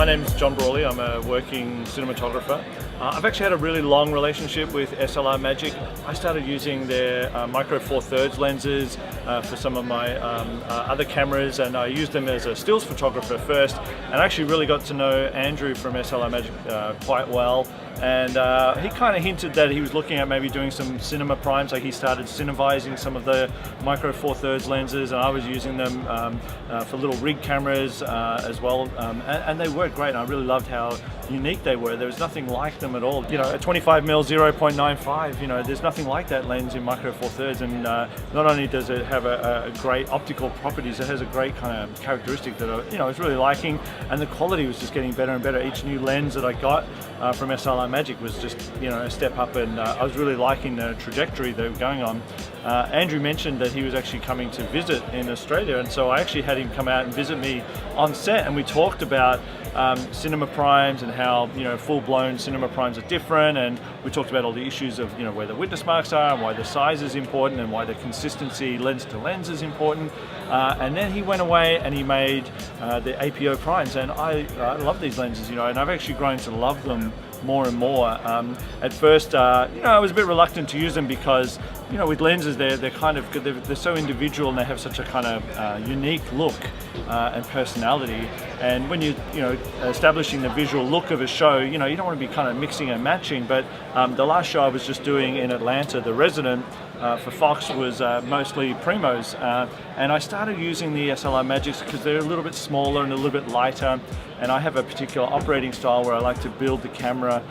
My name's John Brawley. I'm a working cinematographer. I've actually had a really long relationship with SLR Magic. I started using their micro 4/3 lenses for some of my other cameras, and I used them as a stills photographer first, and I actually really got to know Andrew from SLR Magic quite well. And he kind of hinted that he was looking at maybe doing some cinema primes, like he started cinevising some of the micro 4/3 lenses, and I was using them for little rig cameras as well, and they worked great, and I really loved how unique they were. There was nothing like them at all. You know, a 25mm 0.95, you know, there's nothing like that lens in micro 4/3, and not only does it have a great optical properties, it has a great kind of characteristic that I was really liking, and the quality was just getting better and better. Each new lens that I got from SLR Magic was just a step up, and I was really liking the trajectory they were going on. Andrew mentioned that he was actually coming to visit in Australia, and so I actually had him come out and visit me on set, and we talked about cinema primes and how full-blown cinema primes are different, and we talked about all the issues of where the witness marks are and why the size is important and why the consistency lens to lens is important. And then he went away and he made the APO Primes, and I love these lenses, and I've actually grown to love them more and more. At first, I was a bit reluctant to use them because, with lenses, they're so individual, and they have such a kind of unique look and personality. And when you're establishing the visual look of a show, you don't want to be kind of mixing and matching. But the last show I was just doing in Atlanta, The Resident, for Fox, was mostly Primos, and I started using the SLR Magics because they're a little bit smaller and a little bit lighter, and I have a particular operating style where I like to build the camera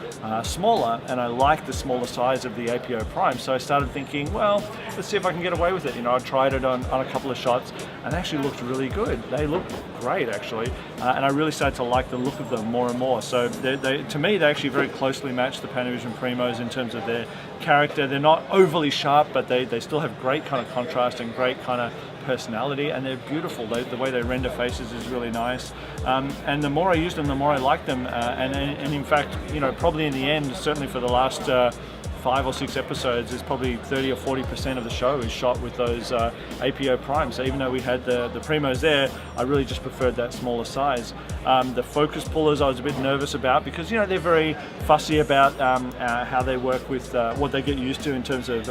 smaller, and I like the smaller size of the APO Prime. So I started thinking, well, let's see if I can get away with it. I tried it on a couple of shots, and they actually looked really good. They looked great, actually, and I really started to like the look of them more and more. So to me, they actually very closely match the Panavision Primos in terms of their character. They're not overly sharp, but they still have great kind of contrast and great kind of personality, and they're beautiful. The way they render faces is really nice, and the more I use them, the more I like them, and in fact, probably in the end, certainly for the last 5 or 6 episodes, is probably 30 or 40% of the show is shot with those APO Primes. So even though we had the Primos there, I really just preferred that smaller size. The focus pullers I was a bit nervous about because they're very fussy about how they work with what they get used to in terms of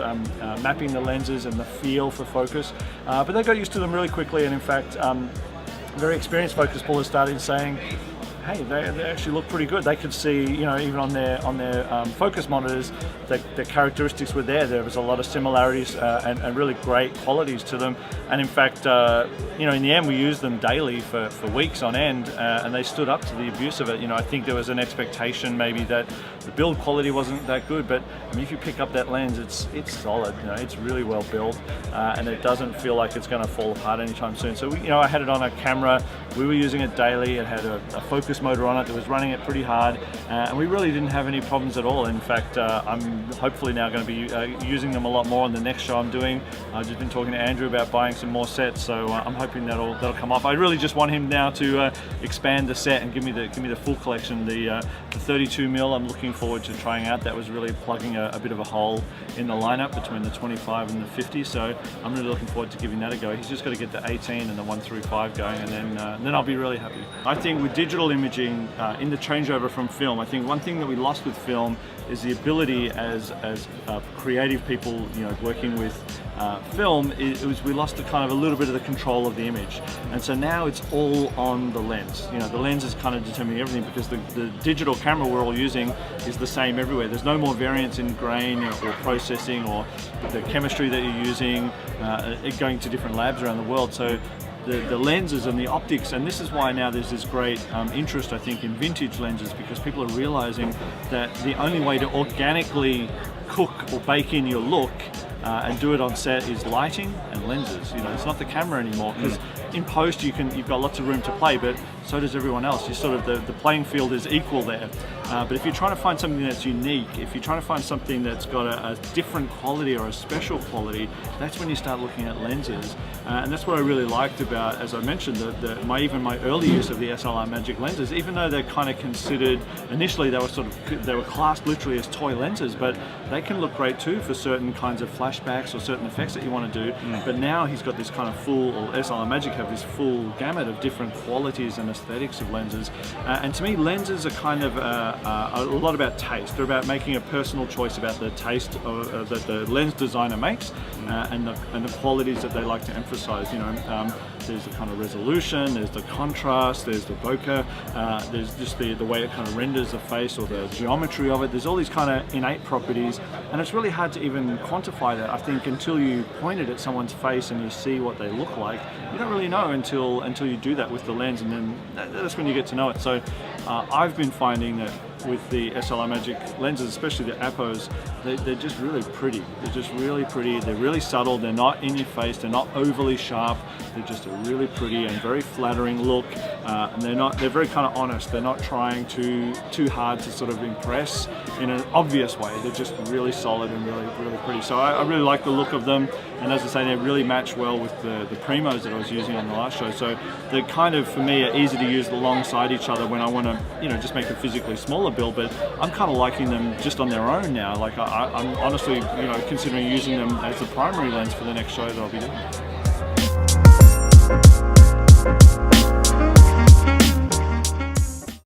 mapping the lenses and the feel for focus. But they got used to them really quickly, and in fact, very experienced focus pullers started saying, hey, they actually look pretty good. They could see, even on their focus monitors, the characteristics were there. There was a lot of similarities and really great qualities to them. And in fact, in the end, we used them daily for weeks on end, and they stood up to the abuse of it. I think there was an expectation maybe that the build quality wasn't that good, but I mean, if you pick up that lens, it's solid. It's really well built, and it doesn't feel like it's going to fall apart anytime soon. So I had it on a camera. We were using it daily. It had a focus motor on it that was running it pretty hard, and we really didn't have any problems at all. In fact, I'm hopefully now going to be using them a lot more on the next show I'm doing. I've just been talking to Andrew about buying some more sets, so I'm hoping that'll come off. I really just want him now to expand the set and give me the full collection. The 32mm I'm looking forward to trying out. That was really plugging a bit of a hole in the lineup between the 25 and the 50, so I'm really looking forward to giving that a go. He's just got to get the 18 and the 135 going, and then I'll be really happy. I think with digital imaging, in the changeover from film, I think one thing that we lost with film is the ability as creative people, working with film, we lost a little bit of the control of the image, and so now it's all on the lens. The lens is kind of determining everything because the digital camera we're all using is the same everywhere. There's no more variance in grain or processing or the chemistry that you're using, going to different labs around the world. So the lenses and the optics, and this is why now there's this great interest, I think, in vintage lenses, because people are realizing that the only way to organically cook or bake in your look and do it on set is lighting and lenses. It's not the camera anymore, because in post you've got lots of room to play, but so does everyone else. You sort of the playing field is equal there. But if you're trying to find something that's unique, if you're trying to find something that's got a different quality or a special quality, that's when you start looking at lenses. And that's what I really liked about, as I mentioned, even my early use of the SLR Magic lenses. Even though they're kind of considered initially, they were classed literally as toy lenses, but they can look great too for certain kinds of flash flashbacks or certain effects that you want to do. But now he's got this kind of full, or SLR Magic have this full gamut of different qualities and aesthetics of lenses. And to me, lenses are kind of a lot about taste. They're about making a personal choice about the taste that the lens designer makes, and the qualities that they like to emphasize. You know, there's the kind of resolution, there's the contrast, there's the bokeh, there's just the way it kind of renders the face or the geometry of it. There's all these kind of innate properties, and it's really hard to even quantify that, I think, until you point it at someone's face and you see what they look like. You don't really know until you do that with the lens, and then that's when you get to know it. So I've been finding that with the SLR Magic lenses, especially the APOs, they're just really pretty. They're just really pretty. They're really subtle. They're not in your face. They're not overly sharp. They're just a really pretty and very flattering look. And they're very kind of honest. They're not trying too hard to sort of impress in an obvious way. They're just really solid and really pretty. So I really like the look of them. And as I say, they really match well with the Primos that I was using on the last show. So they're kind of, for me, are easy to use alongside each other when I want to, you know, just make a physically smaller build. But I'm kind of liking them just on their own now. Like I'm honestly, you know, considering using them as the primary lens for the next show that I'll be doing.